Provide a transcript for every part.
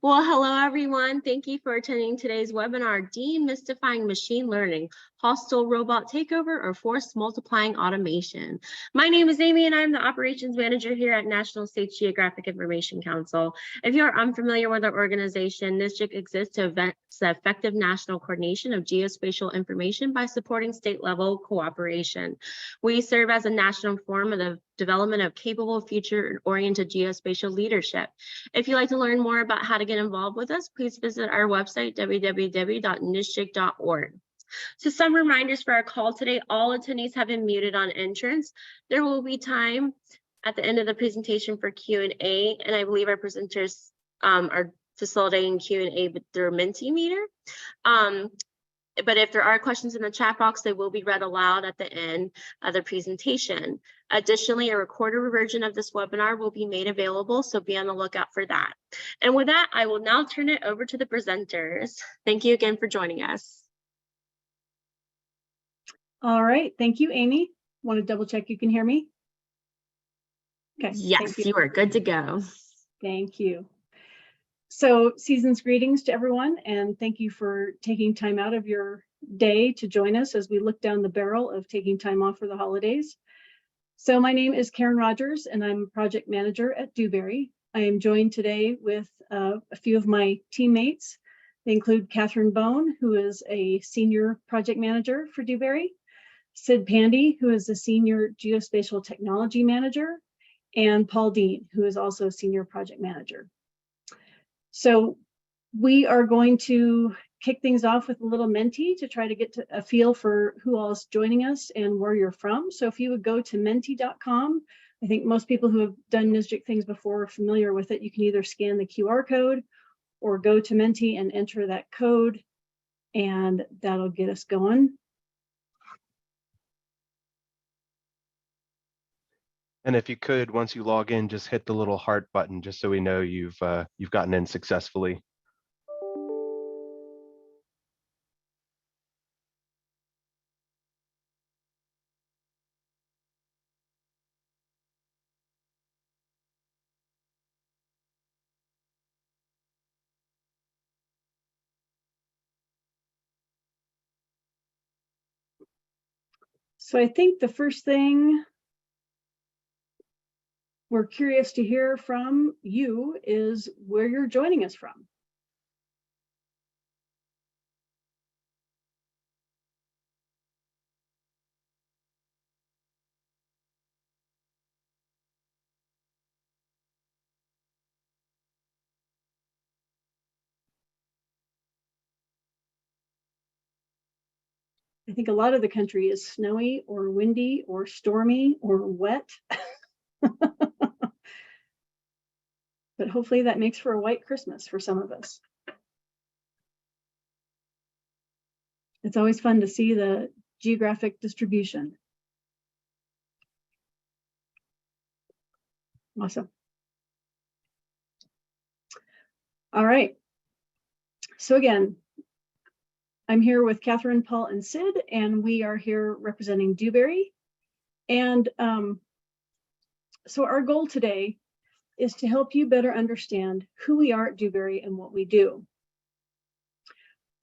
Well, hello, everyone. Thank you for attending today's webinar, Demystifying Machine Learning, Hostile Robot Takeover or Force Multiplying Automation. My name is Amy, and I'm the Operations Manager here at National States Geographic Information Council. If you're unfamiliar with our organization, NSGIC exists to advance the effective national coordination of geospatial information by supporting state-level cooperation. We serve as a national forum of the development of capable, future-oriented geospatial leadership. If you'd like to learn more about how to get involved with us, please visit our website, www.nishjig.org. So some reminders for our call today: all attendees have been muted on entrance. There will be time at the end of the presentation for Q&A, and I believe our presenters are facilitating Q&A through Mentimeter. But if there are questions in the chat box, they will be read aloud at the end of the presentation. Additionally, a recorded version of this webinar will be made available, so be on the lookout for that. And with that, I will now turn it over to the presenters. Thank you again for joining us. All right, thank you, Amy. Want to double check you can hear me? Okay. Yes, you are good to go. Thank you. So season's greetings to everyone, and thank you for taking time out of your day to join us as we look down the barrel of taking time off for the holidays. So my name is Karen Rogers, and I'm Project Manager at Dewberry. I am joined today with a few of my teammates. They include Catherine Bone, who is a Senior Project Manager for Dewberry, Sid Pandy, who is a Senior Geospatial Technology Manager, and Paul Dean, who is also a Senior Project Manager. So we are going to kick things off with a little Menti to try to get to a feel for who all is joining us and where you're from. So if you would go to menti.com, I think most people who have done NSGIC things before are familiar with it. You can either scan the QR code or go to Menti and enter that code, and that'll get us going. And if you could, once you log in, just hit the little heart button, just so we know you've gotten in successfully. So I think the first thing we're curious to hear from you is where you're joining us from. I think a lot of the country is snowy or windy or stormy or wet. But hopefully that makes for a white Christmas for some of us. It's always fun to see the geographic distribution. Awesome. All right. So again, I'm here with Catherine, Paul, and Sid, and we are here representing Dewberry. And so our goal today is to help you better understand who we are at Dewberry and what we do.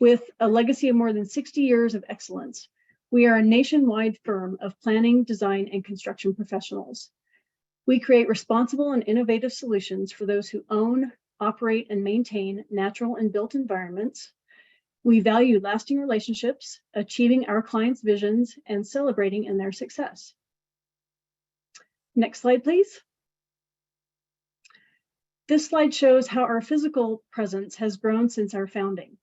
With a legacy of more than 60 years of excellence, we are a nationwide firm of planning, design, and construction professionals. We create responsible and innovative solutions for those who own, operate, and maintain natural and built environments. We value lasting relationships, achieving our clients' visions, and celebrating in their success. Next slide, please. This slide shows how our physical presence has grown since our founding.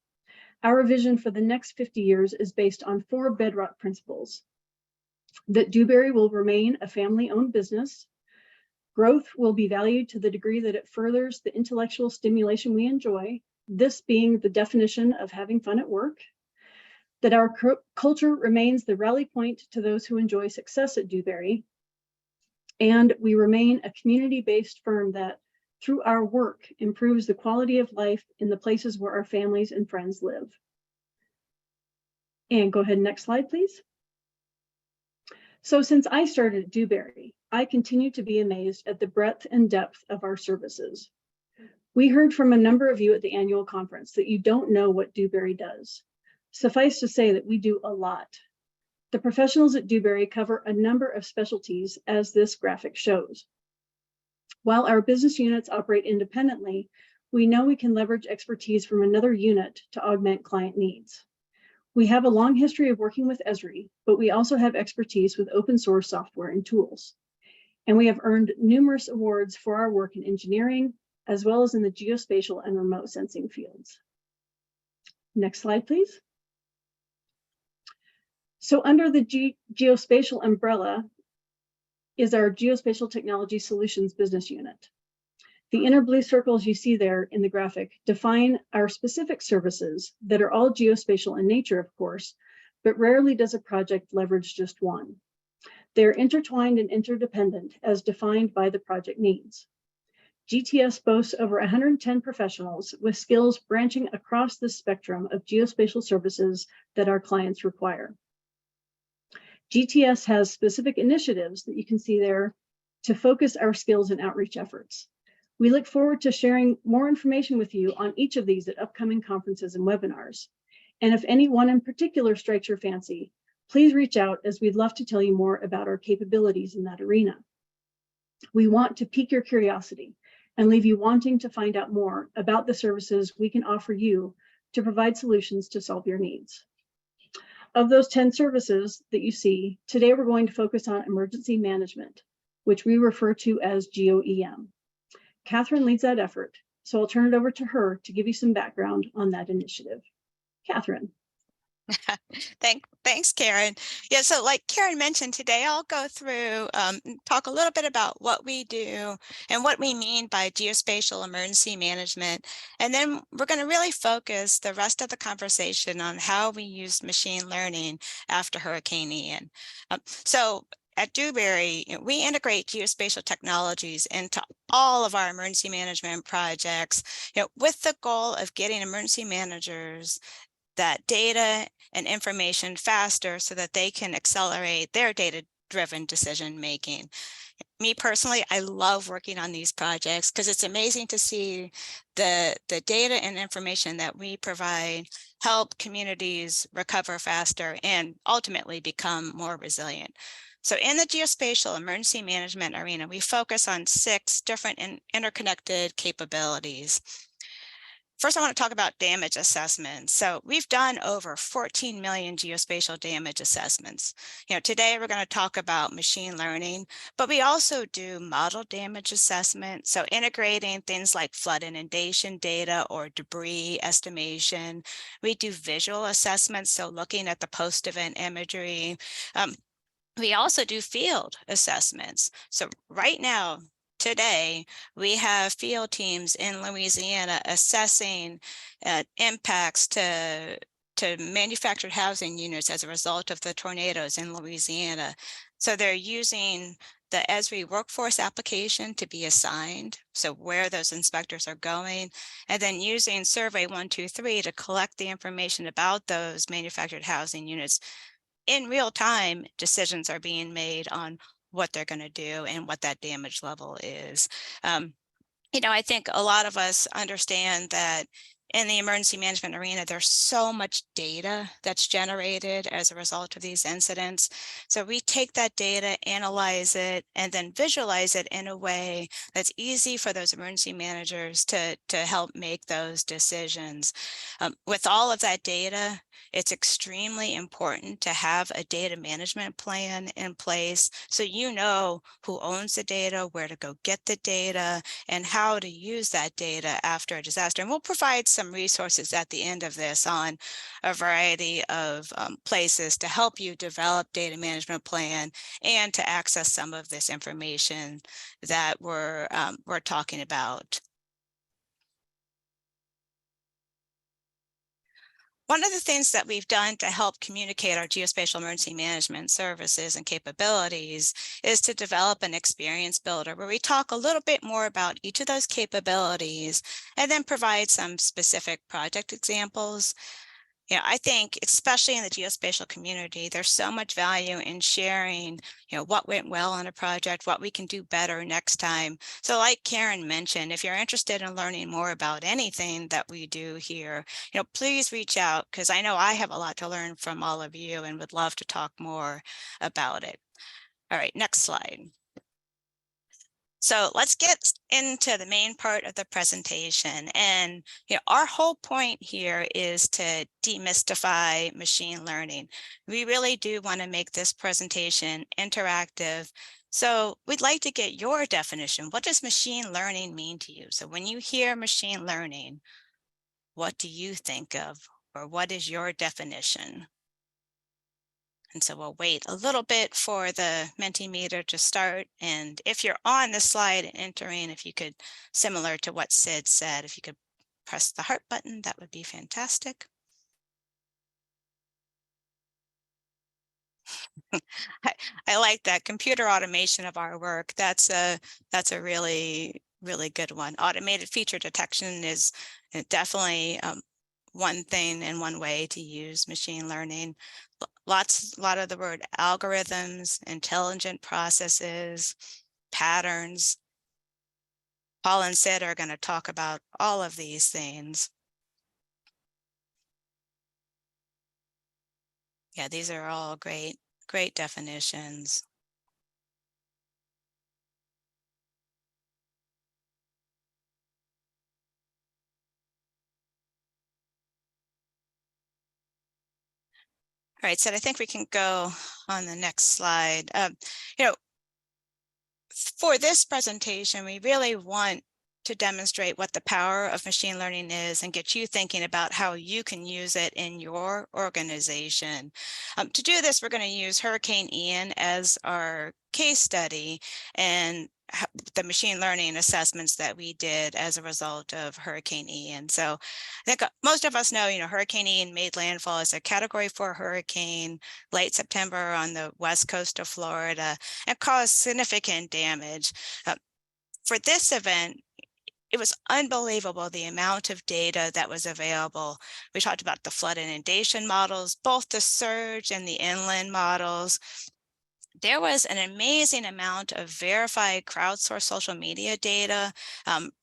Our vision for the next 50 years is based on 4 bedrock principles: that Dewberry will remain a family-owned business, growth will be valued to the degree that it furthers the intellectual stimulation we enjoy, this being the definition of having fun at work, that our culture remains the rally point to those who enjoy success at Dewberry, and we remain a community-based firm that, through our work, improves the quality of life in the places where our families and friends live. And go ahead, next slide, please. So since I started at Dewberry, I continue to be amazed at the breadth and depth of our services. We heard from a number of you at the annual conference that you don't know what Dewberry does. Suffice to say that we do a lot. The professionals at Dewberry cover a number of specialties, as this graphic shows. While our business units operate independently, we know we can leverage expertise from another unit to augment client needs. We have a long history of working with Esri, but we also have expertise with open source software and tools. And we have earned numerous awards for our work in engineering, as well as in the geospatial and remote sensing fields. Next slide, please. So under the geospatial umbrella is our Geospatial Technology Solutions business unit. The inner blue circles you see there in the graphic define our specific services that are all geospatial in nature, of course, but rarely does a project leverage just one. They're intertwined and interdependent as defined by the project needs. GTS boasts over 110 professionals with skills branching across the spectrum of geospatial services that our clients require. GTS has specific initiatives that you can see there to focus our skills and outreach efforts. We look forward to sharing more information with you on each of these at upcoming conferences and webinars. And if any one in particular strikes your fancy, please reach out, as we'd love to tell you more about our capabilities in that arena. We want to pique your curiosity and leave you wanting to find out more about the services we can offer you to provide solutions to solve your needs. Of those 10 services that you see, today we're going to focus on emergency management, which we refer to as GeoEM. Catherine leads that effort, so I'll turn it over to her to give you some background on that initiative. Catherine. Thanks, Karen. Yeah, so like Karen mentioned today, I'll go through, talk a little bit about what we do and what we mean by geospatial emergency management. And then we're going to really focus the rest of the conversation on how we use machine learning after Hurricane Ian. So at Dewberry, we integrate geospatial technologies into all of our emergency management projects, with the goal of getting emergency managers that data and information faster so that they can accelerate their data-driven decision making. Me personally, I love working on these projects because it's amazing to see the data and information that we provide help communities recover faster and ultimately become more resilient. So in the geospatial emergency management arena, we focus on 6 different interconnected capabilities. First, I want to talk about damage assessments. So we've done over 14 million geospatial damage assessments. Today we're going to talk about machine learning, but we also do model damage assessment. So integrating things like flood inundation data or debris estimation. We do visual assessments, so looking at the post-event imagery. We also do field assessments. So right now, today, we have field teams in Louisiana assessing impacts to manufactured housing units as a result of the tornadoes in Louisiana. So they're using the Esri workforce application to be assigned, so where those inspectors are going, and then using Survey 123 to collect the information about those manufactured housing units. In real time, decisions are being made on what they're going to do and what that damage level is. I think a lot of us understand that in the emergency management arena, there's so much data that's generated as a result of these incidents. So we take that data, analyze it, and then visualize it in a way that's easy for those emergency managers to help make those decisions. With all of that data, it's extremely important to have a data management plan in place so you know who owns the data, where to go get the data, and how to use that data after a disaster. And we'll provide some resources at the end of this on a variety of places to help you develop data management plan and to access some of this information that we're talking about. One of the things that we've done to help communicate our geospatial emergency management services and capabilities is to develop an experience builder where we talk a little bit more about each of those capabilities and then provide some specific project examples. Yeah, I think especially in the geospatial community, there's so much value in sharing, what went well on a project, what we can do better next time. So like Karen mentioned, if you're interested in learning more about anything that we do here, please reach out, because I know I have a lot to learn from all of you and would love to talk more about it. All right, next slide. So let's get into the main part of the presentation. And our whole point here is to demystify machine learning. We really do want to make this presentation interactive. So we'd like to get your definition. What does machine learning mean to you? So when you hear machine learning, what do you think of, or what is your definition? And so we'll wait a little bit for the Mentimeter to start. And if you're on the slide entering, if you could, similar to what Sid said, if you could press the heart button, that would be fantastic. I like that computer automation of our work. That's a really, really good one. Automated feature detection is definitely one thing and one way to use machine learning. A lot of the word algorithms, intelligent processes, patterns. Paul and Sid are going to talk about all of these things. Yeah, these are all great definitions. All right, so I think we can go on the next slide. For this presentation, we really want to demonstrate what the power of machine learning is and get you thinking about how you can use it in your organization. To do this, we're going to use Hurricane Ian as our case study and the machine learning assessments that we did as a result of Hurricane Ian. So I think most of us know, Hurricane Ian made landfall as a Category 4 hurricane late September on the west coast of Florida and caused significant damage. For this event, it was unbelievable the amount of data that was available. We talked about the flood inundation models, both the surge and the inland models. There was an amazing amount of verified crowdsourced social media data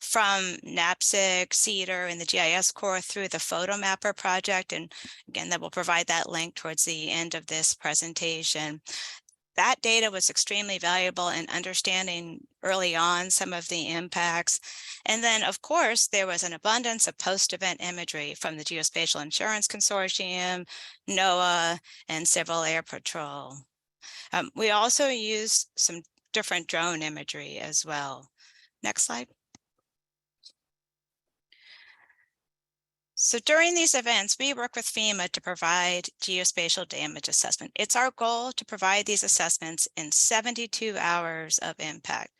from NAPSIG, CEDAR, and the GIS Corps through the PhotoMapper project. And again, that will provide that link towards the end of this presentation. That data was extremely valuable in understanding early on some of the impacts. And then, of course, there was an abundance of post-event imagery from the Geospatial Insurance Consortium, NOAA, and Civil Air Patrol. We also used some different drone imagery as well. Next slide. So during these events, we work with FEMA to provide geospatial damage assessment. It's our goal to provide these assessments in 72 hours of impact.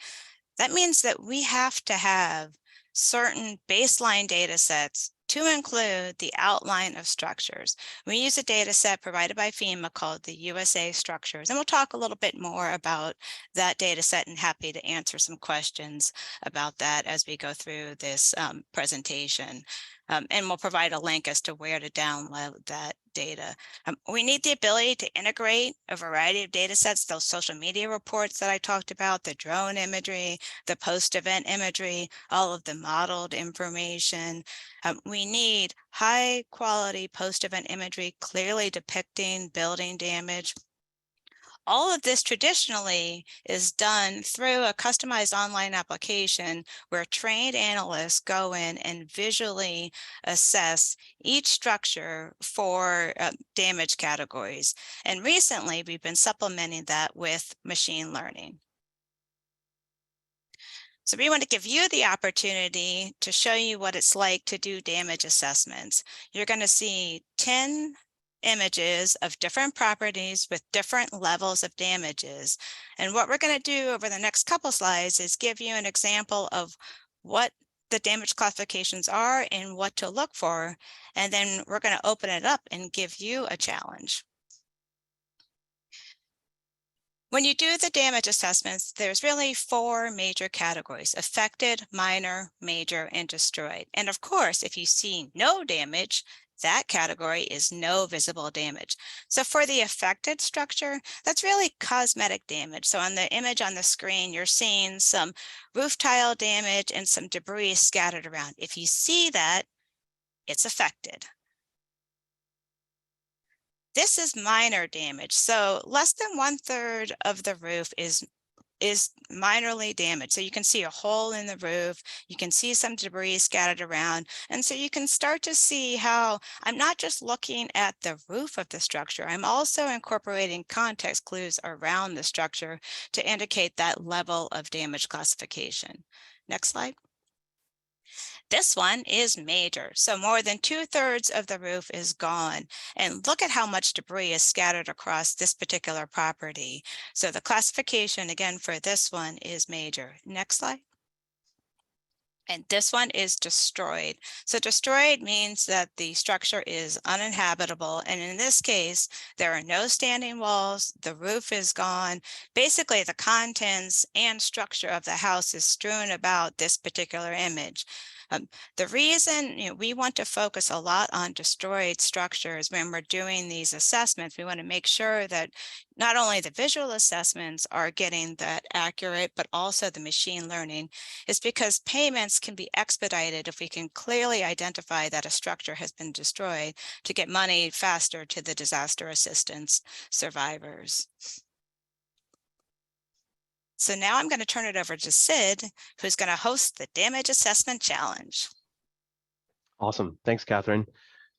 That means that we have to have certain baseline data sets to include the outline of structures. We use a data set provided by FEMA called the USA structures, and we'll talk a little bit more about that data set and happy to answer some questions about that as we go through this presentation. And we'll provide a link as to where to download that data. We need the ability to integrate a variety of data sets, those social media reports that I talked about, the drone imagery, the post-event imagery, all of the modeled information. We need high quality post-event imagery clearly depicting building damage. All of this traditionally is done through a customized online application where trained analysts go in and visually assess each structure for damage categories. And recently, we've been supplementing that with machine learning. So we want to give you the opportunity to show you what it's like to do damage assessments. You're going to see 10 images of different properties with different levels of damages. And what we're going to do over the next couple slides is give you an example of what the damage classifications are and what to look for. And then we're going to open it up and give you a challenge. When you do the damage assessments, there's really 4 major categories: affected, minor, major, and destroyed. And of course, if you see no damage, That category is no visible damage. So for the affected structure, that's really cosmetic damage. So on the image on the screen, you're seeing some roof tile damage and some debris scattered around. If you see that, it's affected. This is minor damage. So less than 1/3 of the roof is minorly damaged. So you can see a hole in the roof, you can see some debris scattered around. And so you can start to see how I'm not just looking at the roof of the structure, I'm also incorporating context clues around the structure to indicate that level of damage classification. Next slide. This one is major. So more than 2/3 of the roof is gone. And look at how much debris is scattered across this particular property. So the classification again for this one is major. Next slide. And this one is destroyed. So destroyed means that the structure is uninhabitable. And in this case, there are no standing walls, the roof is gone. Basically, the contents and structure of the house is strewn about this particular image. The reason we want to focus a lot on destroyed structures when we're doing these assessments, we want to make sure that not only the visual assessments are getting that accurate, but also the machine learning, is because payments can be expedited if we can clearly identify that a structure has been destroyed to get money faster to the disaster assistance survivors. So now I'm going to turn it over to Sid, who's going to host the Damage Assessment Challenge. Awesome. Thanks, Catherine.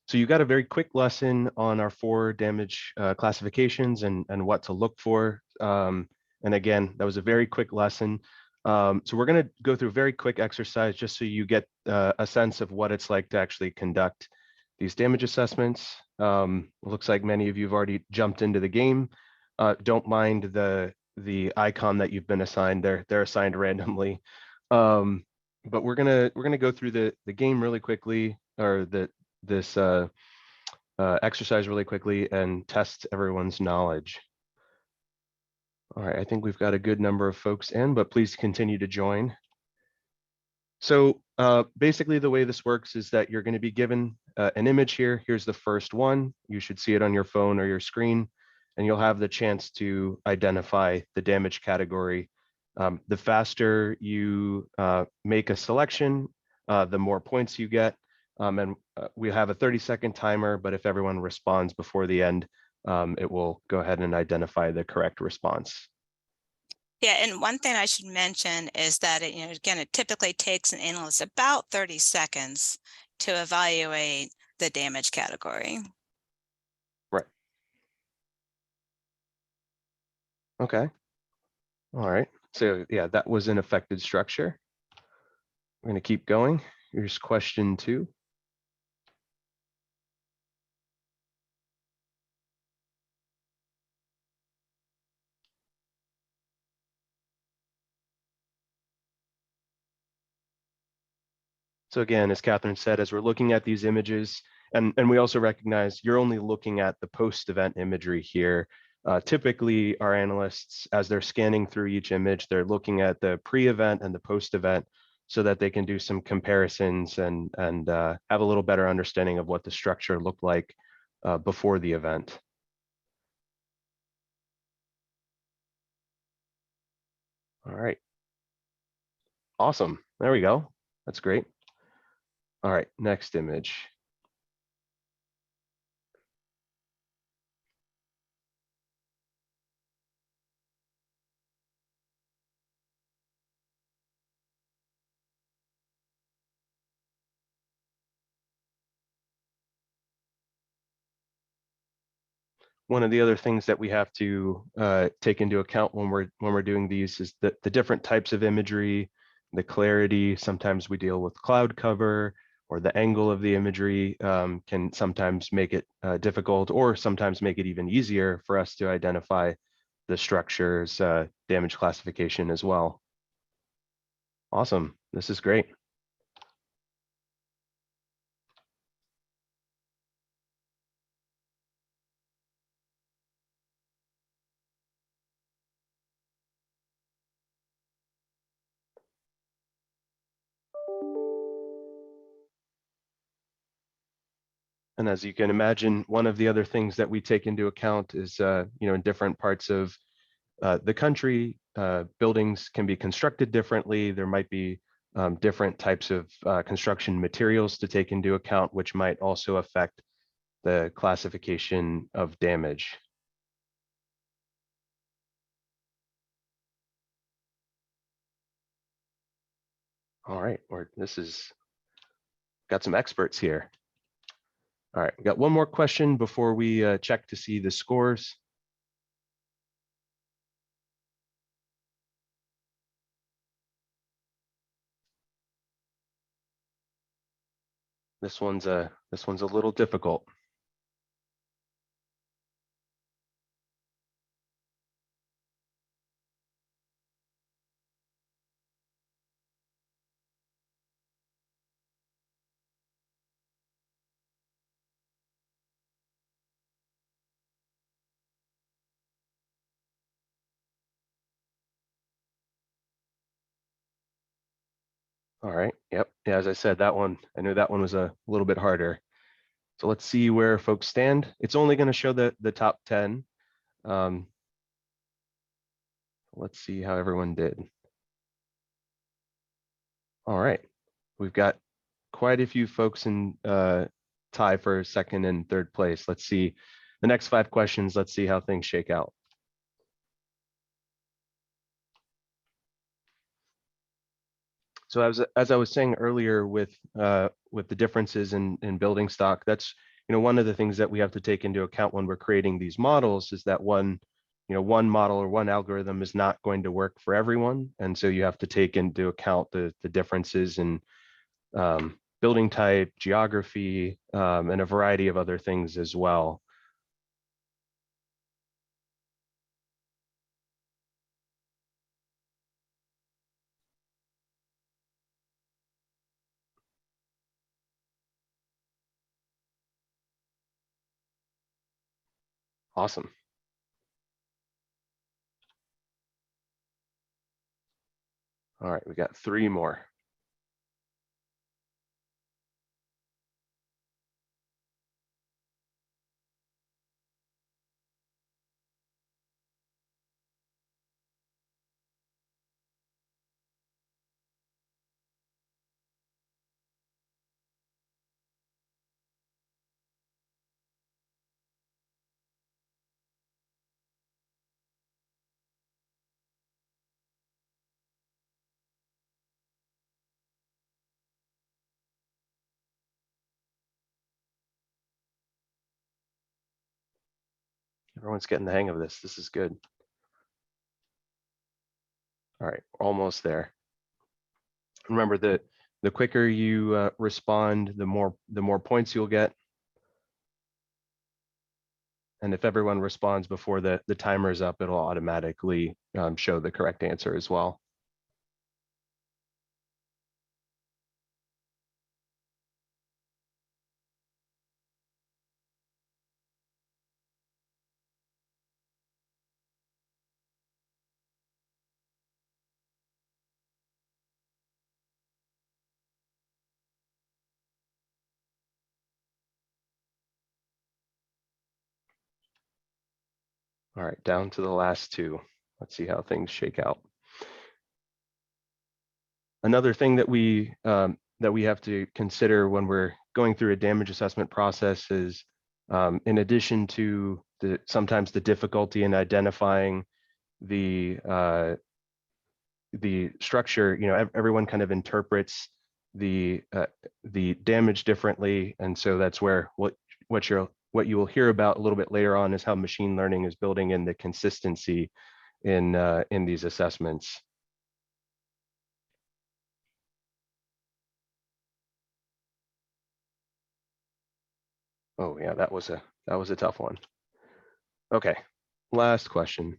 So you got a very quick lesson on our 4 damage classifications and what to look for. And again, that was a very quick lesson. So we're going to go through a very quick exercise just so you get a sense of what it's like to actually conduct these damage assessments. It looks like many of you have already jumped into the game. Don't mind the icon that you've been assigned. They're assigned randomly. But we're gonna go through the game really quickly, or this exercise really quickly, and test everyone's knowledge. All right, I think we've got a good number of folks in, but please continue to join. So basically the way this works is that you're going to be given an image here. Here's the first one. You should see it on your phone or your screen, and you'll have the chance to identify the damage category. The faster you make a selection, the more points you get. And we have a 30-second timer, but if everyone responds before the end, it will go ahead and identify the correct response. Yeah, and one thing I should mention is that again, it typically takes an analyst about 30 seconds to evaluate the damage category. Right. Okay. All right. So yeah, that was an affected structure. We're going to keep going. Here's question 2. So again, as Catherine said, as we're looking at these images, and we also recognize you're only looking at the post-event imagery here. Typically, our analysts, as they're scanning through each image, they're looking at the pre-event and the post-event so that they can do some comparisons and have a little better understanding of what the structure looked like before the event. All right. Awesome. There we go. That's great. All right, next image. One of the other things that we have to take into account when we're doing these is the different types of imagery, the clarity. Sometimes we deal with cloud cover, or the angle of the imagery can sometimes make it difficult, or sometimes make it even easier for us to identify the structure's damage classification as well. Awesome, this is great. And as you can imagine, one of the other things that we take into account is, in different parts of the country, buildings can be constructed differently. There might be different types of construction materials to take into account, which might also affect the classification of damage. All right, this is got some experts here. All right, we got one more question before we check to see the scores. This one's a little difficult. All right. Yep. Yeah, as I said, that one, I knew that one was a little bit harder. So let's see where folks stand. It's only going to show the top 10. Let's see how everyone did. All right. We've got quite a few folks in tie for second and third place. Let's see the next 5 questions. Let's see how things shake out. So as I was saying earlier with the differences in building stock, that's one of the things that we have to take into account when we're creating these models is that one model or one algorithm is not going to work for everyone, and so you have to take into account the differences in building type, geography, and a variety of other things as well. Awesome. All right, we got 3 more. Everyone's getting the hang of this. This is good. All right, almost there. Remember that the quicker you respond, the more points you'll get. And if everyone responds before the timer is up, it'll automatically show the correct answer as well. All right, down to the last 2. Let's see how things shake out. Another thing that we have to consider when we're going through a damage assessment process is, in addition to sometimes the difficulty in identifying the structure, everyone kind of interprets the damage differently, and so that's where what you will hear about a little bit later on is how machine learning is building in the consistency in these assessments. Oh yeah, that was a tough one. Okay, last question.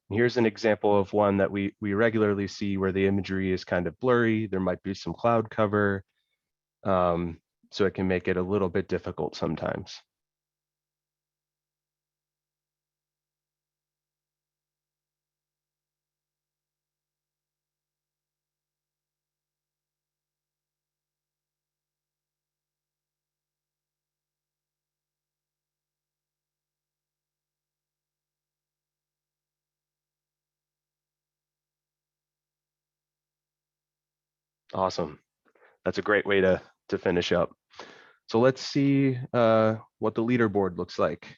Here's an example of one that we regularly see where the imagery is kind of blurry. There might be some cloud cover, so it can make it a little bit difficult sometimes. Awesome. That's a great way to finish up. So let's see what the leaderboard looks like.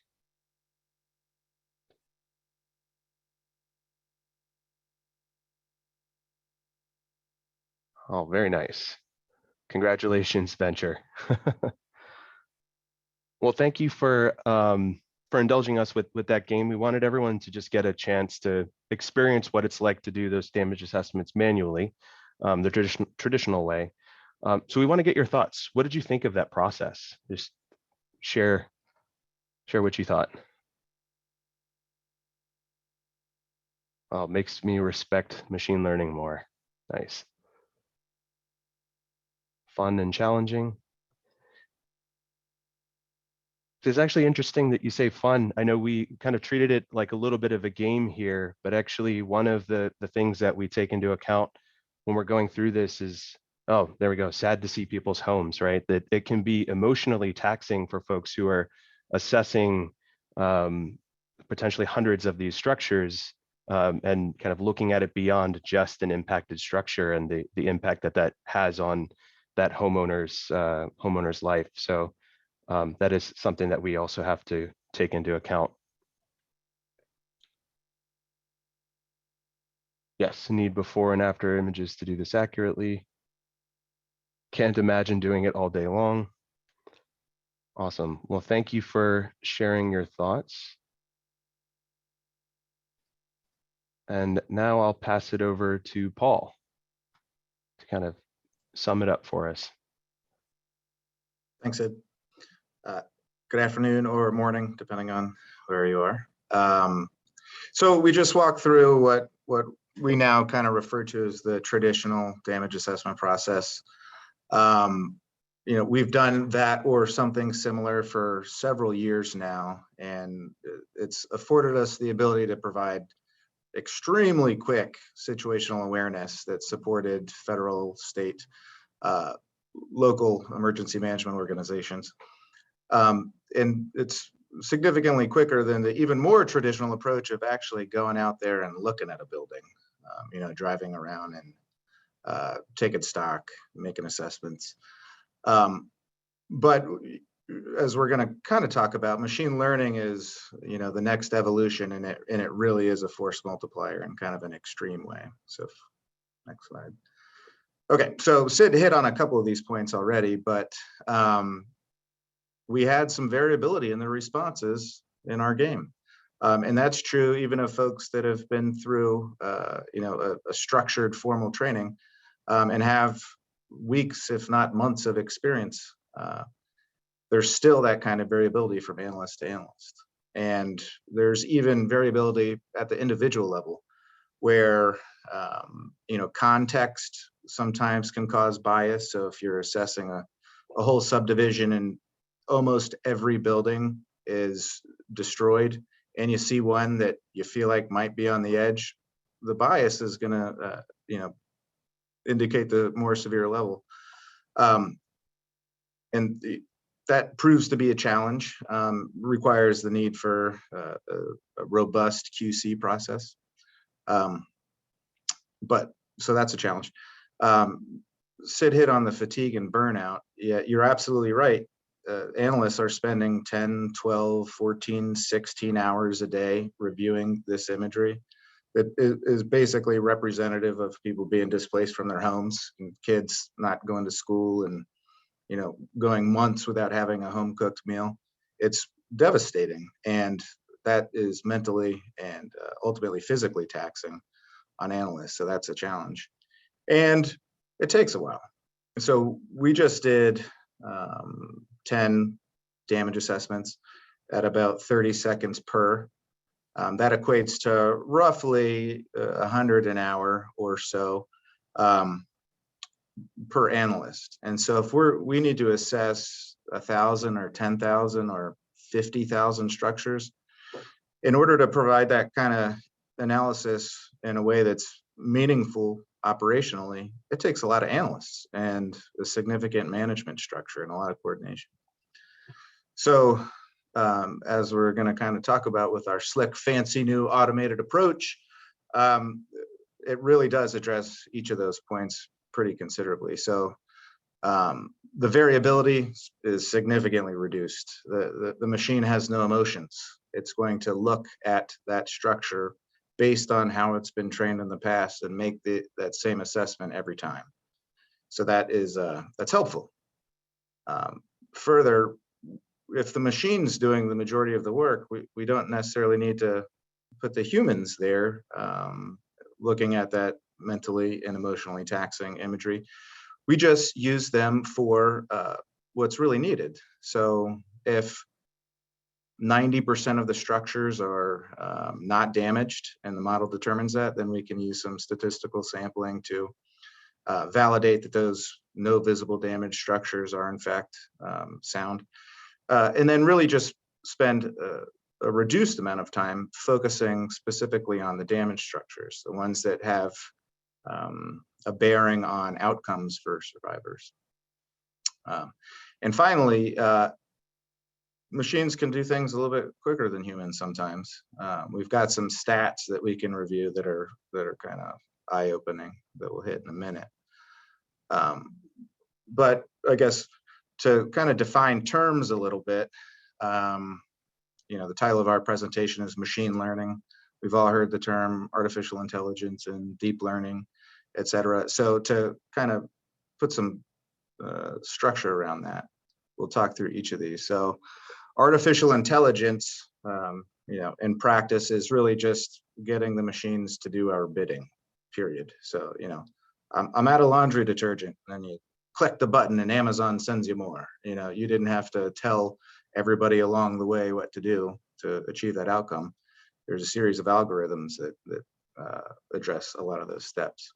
Oh, very nice. Congratulations, Venture. Well, thank you for indulging us with that game. We wanted everyone to just get a chance to experience what it's like to do those damage assessments manually, the traditional way. So we want to get your thoughts. What did you think of that process? Just share what you thought. Oh, makes me respect machine learning more. Nice. Fun and challenging. It's actually interesting that you say fun. I know we kind of treated it like a little bit of a game here, but actually one of the things that we take into account when we're going through this is, oh, there we go, sad to see people's homes, right? That it can be emotionally taxing for folks who are assessing potentially hundreds of these structures and kind of looking at it beyond just an impacted structure and the impact that has on that homeowner's life. So that is something that we also have to take into account. Yes, need before and after images to do this accurately. Can't imagine doing it all day long. Awesome. Well, thank you for sharing your thoughts. And now I'll pass it over to Paul to kind of sum it up for us. Thanks, Ed. Good afternoon or morning, depending on where you are. So we just walked through what we now kind of refer to as the traditional damage assessment process. We've done that or something similar for several years now, and it's afforded us the ability to provide extremely quick situational awareness that supported federal, state, local emergency management organizations. And it's significantly quicker than the even more traditional approach of actually going out there and looking at a building, driving around and taking stock, making assessments. But as we're going to kind of talk about, machine learning is, the next evolution, and it really is a force multiplier in kind of an extreme way. So next slide. Okay, so Sid hit on a couple of these points already, but we had some variability in the responses in our game. And that's true even of folks that have been through, a structured formal training and have weeks, if not months of experience. There's still that kind of variability from analyst to analyst. And there's even variability at the individual level where, context sometimes can cause bias. So if you're assessing a whole subdivision and almost every building is destroyed and you see one that you feel like might be on the edge, the bias is going to, indicate the more severe level. That proves to be a challenge, requires the need for a robust QC process. So that's a challenge. Sid hit on the fatigue and burnout. Yeah, you're absolutely right. Analysts are spending 10, 12, 14, 16 hours a day reviewing this imagery that is basically representative of people being displaced from their homes and kids not going to school and, going months without having a home cooked meal. It's devastating. And that is mentally and ultimately physically taxing on analysts. So that's a challenge. And it takes a while. So we just did 10 damage assessments at about 30 seconds per. That equates to roughly 100 an hour or so per analyst. And so if we need to assess 1,000 or 10,000 or 50,000 structures, in order to provide that kind of analysis in a way that's meaningful operationally, it takes a lot of analysts and a significant management structure and a lot of coordination. So as we're going to kind of talk about with our slick, fancy new automated approach, it really does address each of those points pretty considerably. So the variability is significantly reduced. The machine has no emotions. It's going to look at that structure based on how it's been trained in the past and make that same assessment every time. So that's helpful. Further, if the machine's doing the majority of the work, we don't necessarily need to put the humans there looking at that mentally and emotionally taxing imagery. We just use them for what's really needed. So if 90% of the structures are not damaged and the model determines that, then we can use some statistical sampling to validate that those no visible damage structures are in fact sound. And then really just spend a reduced amount of time focusing specifically on the damaged structures, the ones that have a bearing on outcomes for survivors. And finally, machines can do things a little bit quicker than humans sometimes. We've got some stats that we can review that are kind of eye-opening that we'll hit in a minute. But I guess to kind of define terms a little bit, the title of our presentation is machine learning. We've all heard the term artificial intelligence and deep learning, et cetera. So to kind of put some structure around that, we'll talk through each of these. So artificial intelligence, in practice is really just getting the machines to do our bidding, period. So, I'm out of laundry detergent, and then you click the button and Amazon sends you more. You didn't have to tell everybody along the way what to do to achieve that outcome. There's a series of algorithms that address a lot of those steps.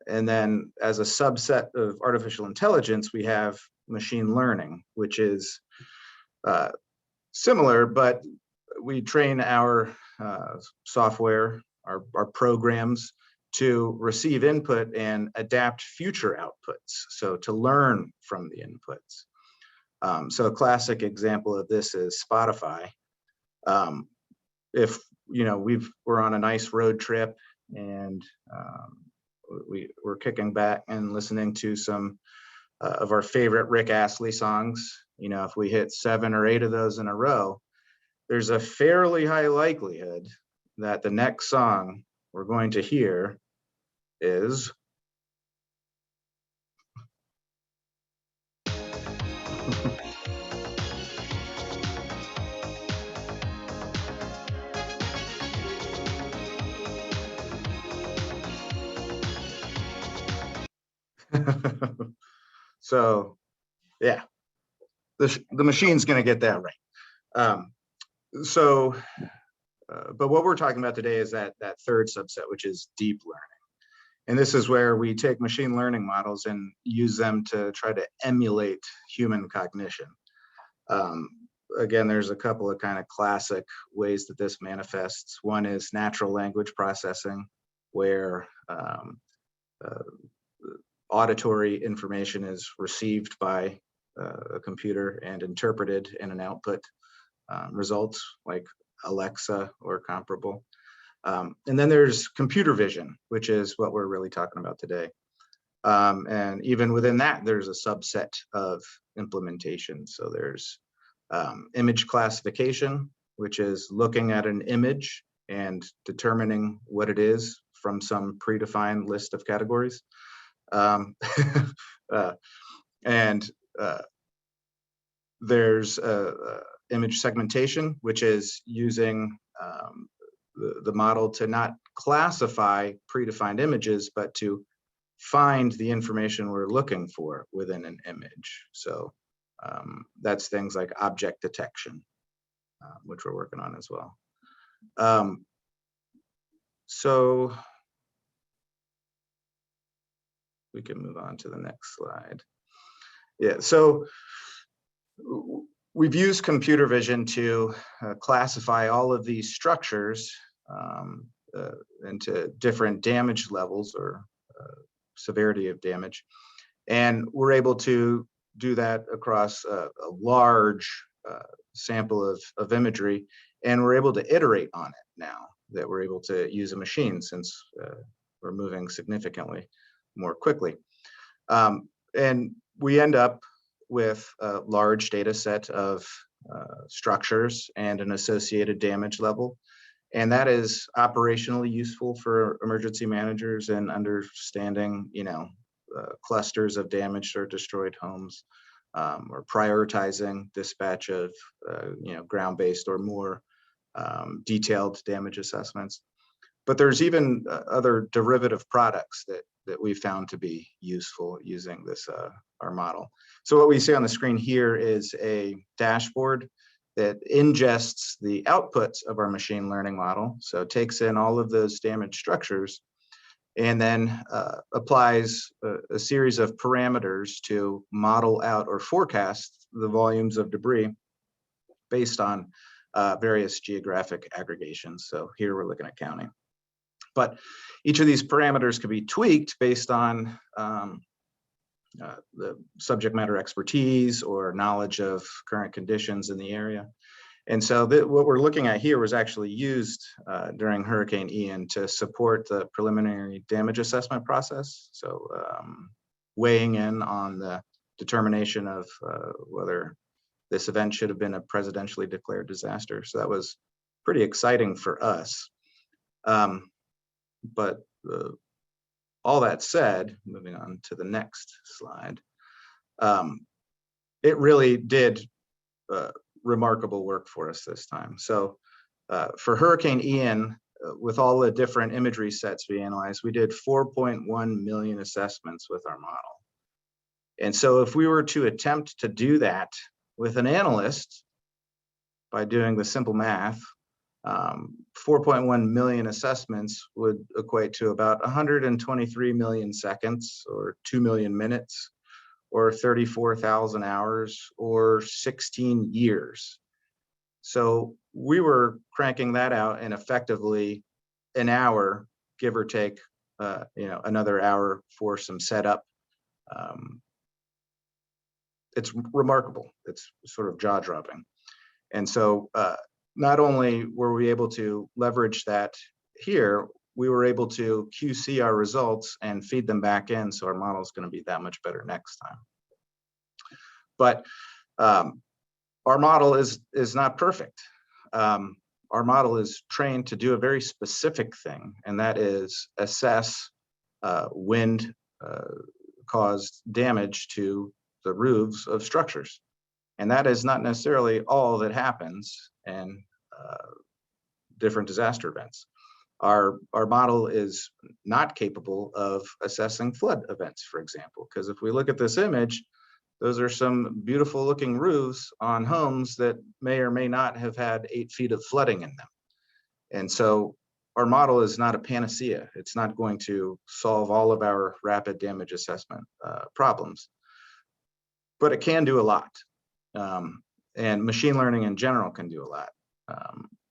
And then as a subset of artificial intelligence, we have machine learning, which is similar, but we train our software, our programs to receive input and adapt future outputs. So to learn from the inputs. So a classic example of this is Spotify. If we're on a nice road trip and we're kicking back and listening to some of our favorite Rick Astley songs, if we hit 7 or 8 of those in a row, there's a fairly high likelihood that the next song we're going to hear is so yeah, the machine's going to get that right. But what we're talking about today is that third subset, which is deep learning. And this is where we take machine learning models and use them to try to emulate human cognition. Again, there's a couple of kind of classic ways that this manifests. One is natural language processing, where auditory information is received by a computer and interpreted in an output results like Alexa or comparable. And then there's computer vision, which is what we're really talking about today. And even within that, there's a subset of implementation. So there's image classification, which is looking at an image and determining what it is from some predefined list of categories. There's image segmentation, which is using the model to not classify predefined images, but to find the information we're looking for within an image. So that's things like object detection, which we're working on as well. So we can move on to the next slide. Yeah, so we've used computer vision to classify all of these structures into different damage levels or severity of damage. And we're able to do that across a large sample of imagery. And we're able to iterate on it now that we're able to use a machine, since we're moving significantly more quickly. And we end up with a large data set of structures and an associated damage level. And that is operationally useful for emergency managers in understanding, clusters of damaged or destroyed homes, or prioritizing dispatch of, ground-based or more detailed damage assessments. But there's even other derivative products that we found to be useful using this, our model. So what we see on the screen here is a dashboard that ingests the outputs of our machine learning model. So it takes in all of those damaged structures and then applies a series of parameters to model out or forecast the volumes of debris based on various geographic aggregations. So here we're looking at county. But each of these parameters can be tweaked based on the subject matter expertise or knowledge of current conditions in the area. And so what we're looking at here was actually used during Hurricane Ian to support the preliminary damage assessment process. So weighing in on the determination of whether this event should have been a presidentially declared disaster. So that was pretty exciting for us. But all that said, moving on to the next slide, it really did remarkable work for us this time. So for Hurricane Ian, with all the different imagery sets we analyzed, we did 4.1 million assessments with our model. And so if we were to attempt to do that with an analyst by doing the simple math, 4.1 million assessments would equate to about 123 million seconds or 2 million minutes or 34,000 hours or 16 years. So we were cranking that out in effectively an hour, give or take, another hour for some setup. It's remarkable. It's sort of jaw-dropping. And so not only were we able to leverage that here, we were able to QC our results and feed them back in, so our model is going to be that much better next time. But our model is not perfect. Our model is trained to do a very specific thing, and that is assess wind caused damage to the roofs of structures. And that is not necessarily all that happens in different disaster events. Our model is not capable of assessing flood events, for example, because if we look at this image, those are some beautiful looking roofs on homes that may or may not have had 8 feet of flooding in them. And so our model is not a panacea. It's not going to solve all of our rapid damage assessment problems, but it can do a lot. And machine learning in general can do a lot.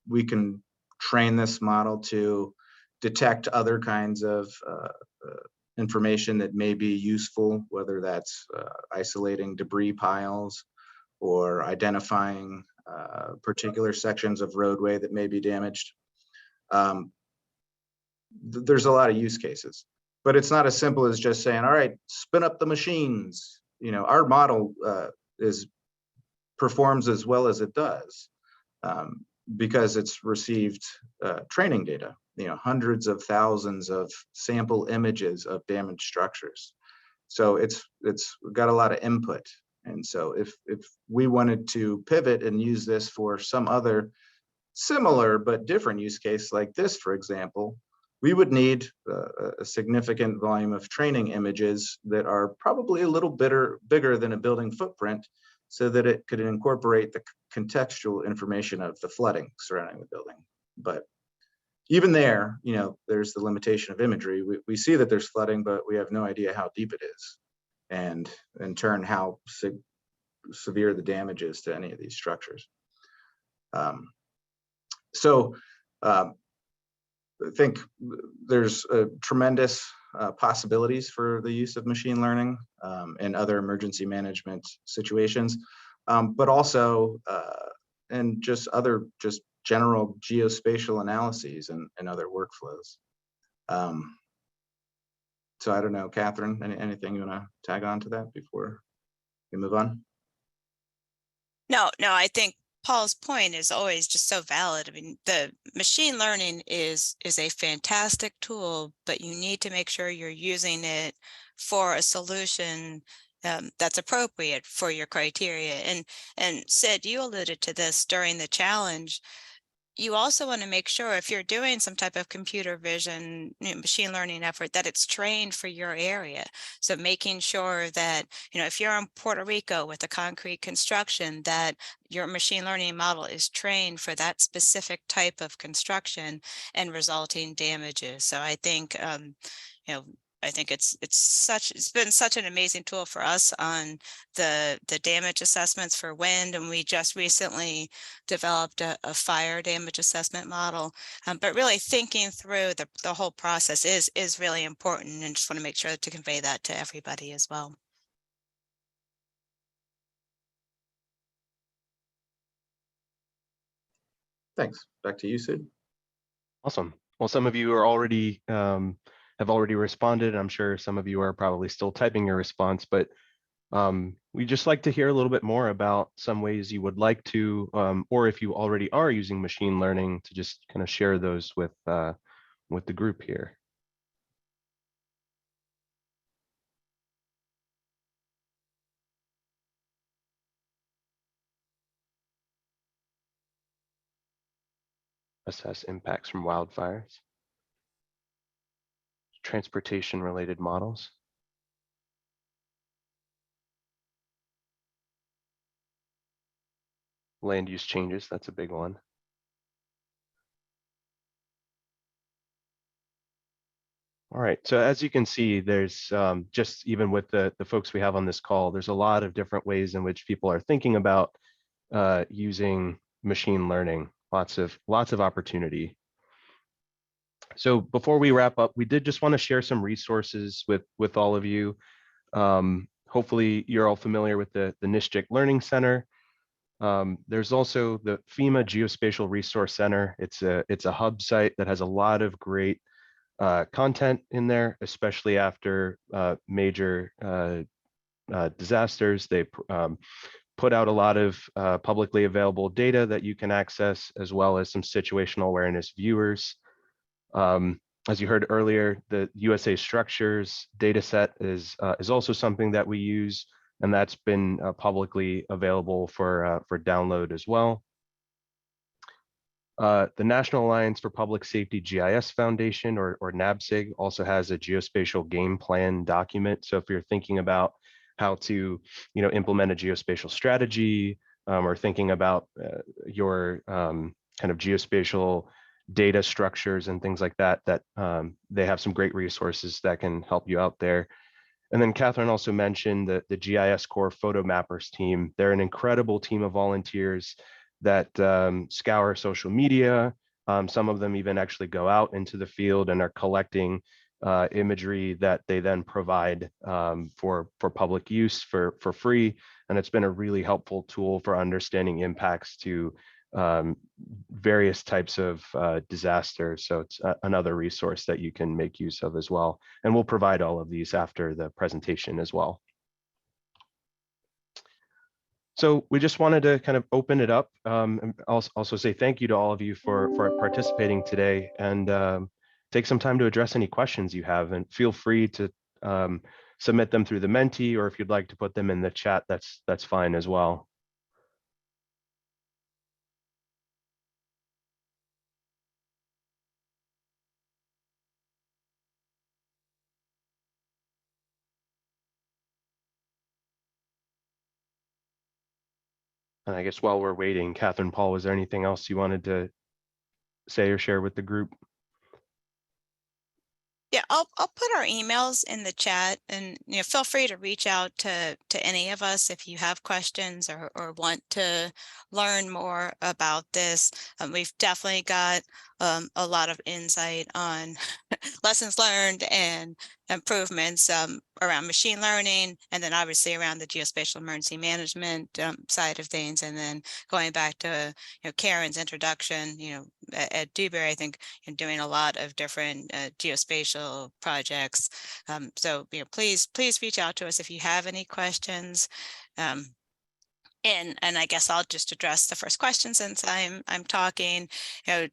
We can train this model to detect other kinds of information that may be useful, whether that's isolating debris piles or identifying particular sections of roadway that may be damaged. There's a lot of use cases, but it's not as simple as just saying, all right, spin up the machines. Our model performs as well as it does because it's received training data, hundreds of thousands of sample images of damaged structures. So it's got a lot of input. And so if we wanted to pivot and use this for some other similar but different use case like this, for example, we would need a significant volume of training images that are probably a little bigger than a building footprint, so that it could incorporate the contextual information of the flooding surrounding the building. But even there, there's the limitation of imagery. We see that there's flooding, but we have no idea how deep it is, and in turn, how severe the damage is to any of these structures. I think there's tremendous possibilities for the use of machine learning in other emergency management situations, but also in just general geospatial analyses and other workflows. So I don't know, Catherine, anything you want to tag on to that before we move on? No, I think Paul's point is always just so valid. I mean, the machine learning is a fantastic tool, but you need to make sure you're using it for a solution that's appropriate for your criteria. And Sid, you alluded to this during the challenge. You also want to make sure if you're doing some type of computer vision, machine learning effort, that it's trained for your area. So making sure that, if you're in Puerto Rico with a concrete construction, that your machine learning model is trained for that specific type of construction and resulting damages. So I think, I think it's been such an amazing tool for us on the damage assessments for wind, and we just recently developed a fire damage assessment model. But really thinking through the whole process is really important, and just want to make sure to convey that to everybody as well. Thanks. Back to you, Sid. Awesome. Well, some of you are already have already responded. I'm sure some of you are probably still typing your response, but we'd just like to hear a little bit more about some ways you would like to, or if you already are using machine learning, to just kind of share those with the group here. Assess impacts from wildfires. Transportation related models. Land use changes, that's a big one. All right, so as you can see, there's just even with the folks we have on this call, there's a lot of different ways in which people are thinking about using machine learning, lots of opportunity. So before we wrap up, we did just want to share some resources with all of you. Hopefully you're all familiar with the NISHIC Learning Center. There's also the FEMA Geospatial Resource Center. It's a hub site that has a lot of great content in there, especially after major disasters. They put out a lot of publicly available data that you can access, as well as some situational awareness viewers. As you heard earlier, the USA Structures data set is also something that we use, and that's been publicly available for download as well. The National Alliance for Public Safety GIS Foundation, or NABSIG, also has a geospatial game plan document. So if you're thinking about how to implement a geospatial strategy, or thinking about your kind of geospatial data structures and things like that, they have some great resources that can help you out there. And then Catherine also mentioned the GIS Core Photo Mappers team. They're an incredible team of volunteers that scour social media. Some of them even actually go out into the field and are collecting imagery that they then provide for public use for free. And it's been a really helpful tool for understanding impacts to various types of disasters. So it's another resource that you can make use of as well. And we'll provide all of these after the presentation as well. So we just wanted to kind of open it up, and also say thank you to all of you for participating today, and take some time to address any questions you have, and feel free to submit them through the Menti, or if you'd like to put them in the chat, that's fine as well. And I guess while we're waiting, Catherine, Paul, was there anything else you wanted to say or share with the group? Yeah, I'll put our emails in the chat, and feel free to reach out to any of us if you have questions or want to learn more about this. We've definitely got a lot of insight on lessons learned and improvements around machine learning, and then obviously around the geospatial emergency management side of things. And then going back to Karen's introduction, at Dewberry, I think doing a lot of different geospatial geospatial projects. So please reach out to us if you have any questions. And I guess I'll just address the first question since I'm talking.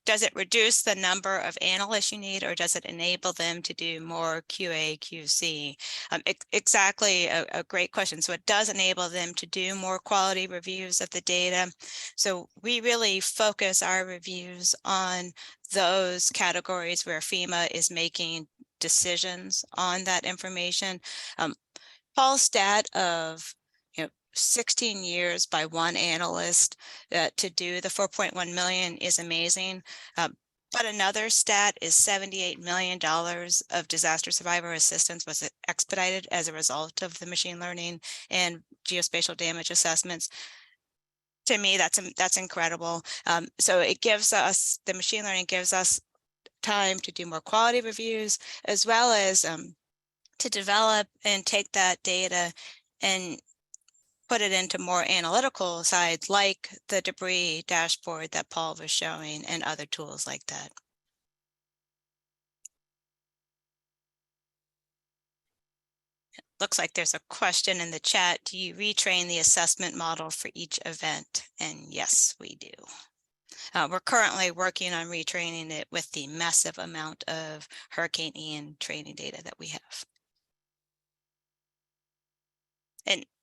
Does it reduce the number of analysts you need, or does it enable them to do more QA, QC? Exactly a great question. So it does enable them to do more quality reviews of the data. So we really focus our reviews on those categories where FEMA is making decisions on that information. Paul's stat of 16 years by one analyst to do the 4.1 million is amazing. But another stat is $78 million of disaster survivor assistance was expedited as a result of the machine learning and geospatial damage assessments. To me, that's incredible. So it gives us, the machine learning gives us time to do more quality reviews, as well as to develop and take that data and put it into more analytical sides, like the debris dashboard that Paul was showing and other tools like that. Looks like there's a question in the chat. Do you retrain the assessment model for each event? And yes, we do. We're currently working on retraining it with the massive amount of Hurricane Ian training data that we have.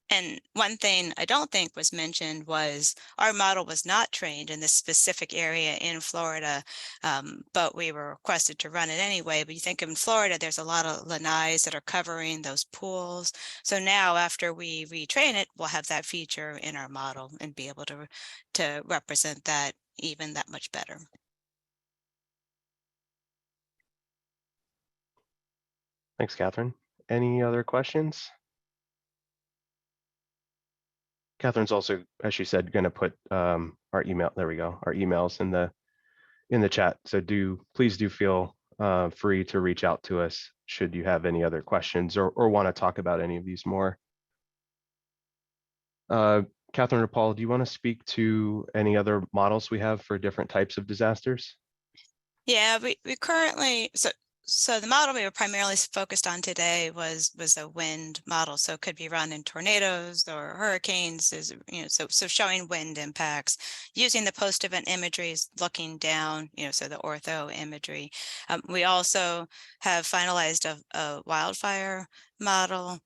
And one thing I don't think was mentioned was our model was not trained in this specific area in Florida, but we were requested to run it anyway. But you think in Florida, there's a lot of lanais that are covering those pools. So now after we retrain it, we'll have that feature in our model and be able to represent that even that much better. Thanks, Catherine. Any other questions? Catherine's also, as she said, going to put our email. There we go. Our emails in the chat. So please do feel free to reach out to us should you have any other questions or want to talk about any of these more. Catherine or Paul, do you want to speak to any other models we have for different types of disasters? Yeah, we currently, so the model we were primarily focused on today was a wind model. So it could be run in tornadoes or hurricanes, so showing wind impacts, using the post-event imagery, looking down, so the ortho imagery. We also have finalized a wildfire model.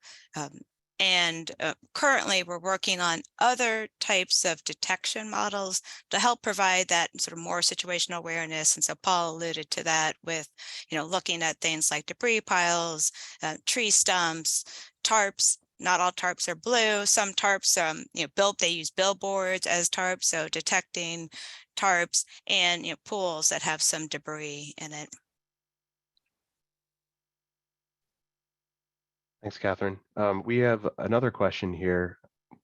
And currently we're working on other types of detection models to help provide that sort of more situational awareness. And so Paul alluded to that with, looking at things like debris piles, tree stumps, tarps. Not all tarps are blue. Some tarps, they use billboards as tarps. So detecting tarps and pools that have some debris in it. Thanks, Catherine. We have another question here.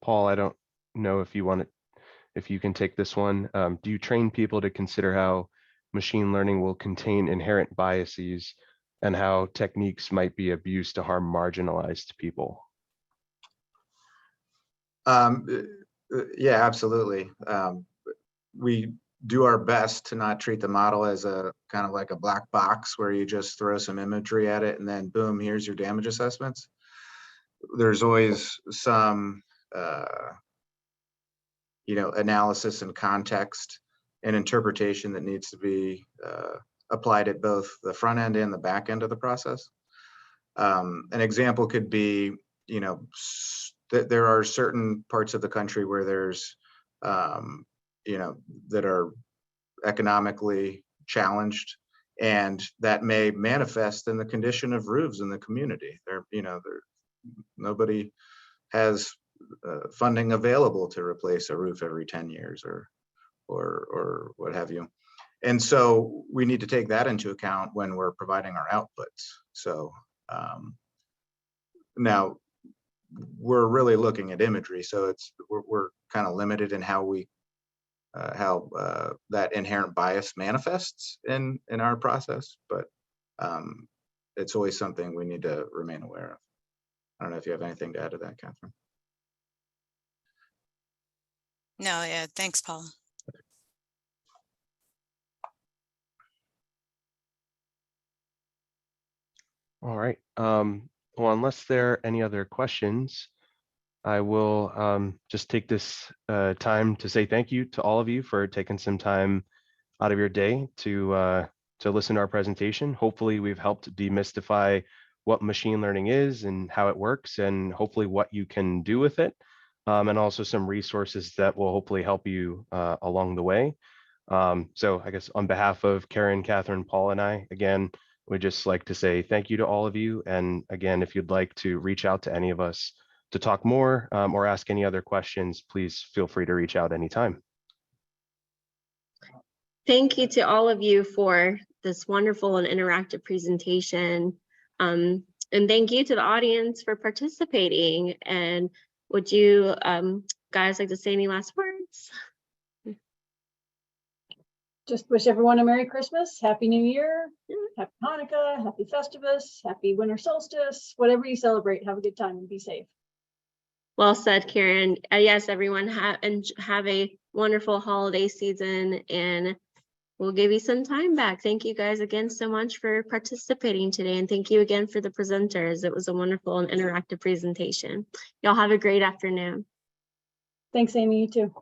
Paul, I don't know if you can take this one. Do you train people to consider how machine learning will contain inherent biases and how techniques might be abused to harm marginalized people? Yeah, absolutely. We do our best to not treat the model as a kind of like a black box where you just throw some imagery at it and then boom, here's your damage assessments. There's always some analysis and context and interpretation that needs to be applied at both the front end and the back end of the process. An example could be, that there are certain parts of the country where there's that are economically challenged, and that may manifest in the condition of roofs in the community. Nobody has funding available to replace a roof every 10 years or what have you. And so we need to take that into account when we're providing our outputs. So now we're really looking at imagery, so we're kind of limited in how we that inherent bias manifests in our process, but it's always something we need to remain aware of. I don't know if you have anything to add to that, Catherine. No, yeah, thanks, Paul. All right. Well, unless there are any other questions, I will just take this time to say thank you to all of you for taking some time out of your day to listen to our presentation. Hopefully, we've helped demystify what machine learning is and how it works, and hopefully what you can do with it, and also some resources that will hopefully help you along the way. So I guess on behalf of Karen, Catherine, Paul, and I, again, we'd just like to say thank you to all of you. And again, if you'd like to reach out to any of us to talk more or ask any other questions, please feel free to reach out anytime. Thank you to all of you for this wonderful and interactive presentation. And thank you to the audience for participating. And would you guys like to say any last words? Just wish everyone a Merry Christmas, Happy New Year, Happy Hanukkah, Happy Festivus, Happy Winter Solstice, whatever you celebrate, have a good time and be safe. Well said, Karen. Yes, everyone have a wonderful holiday season, and we'll give you some time back. Thank you guys again so much for participating today, and thank you again for the presenters. It was a wonderful and interactive presentation. Y'all have a great afternoon. Thanks, Amy, you too.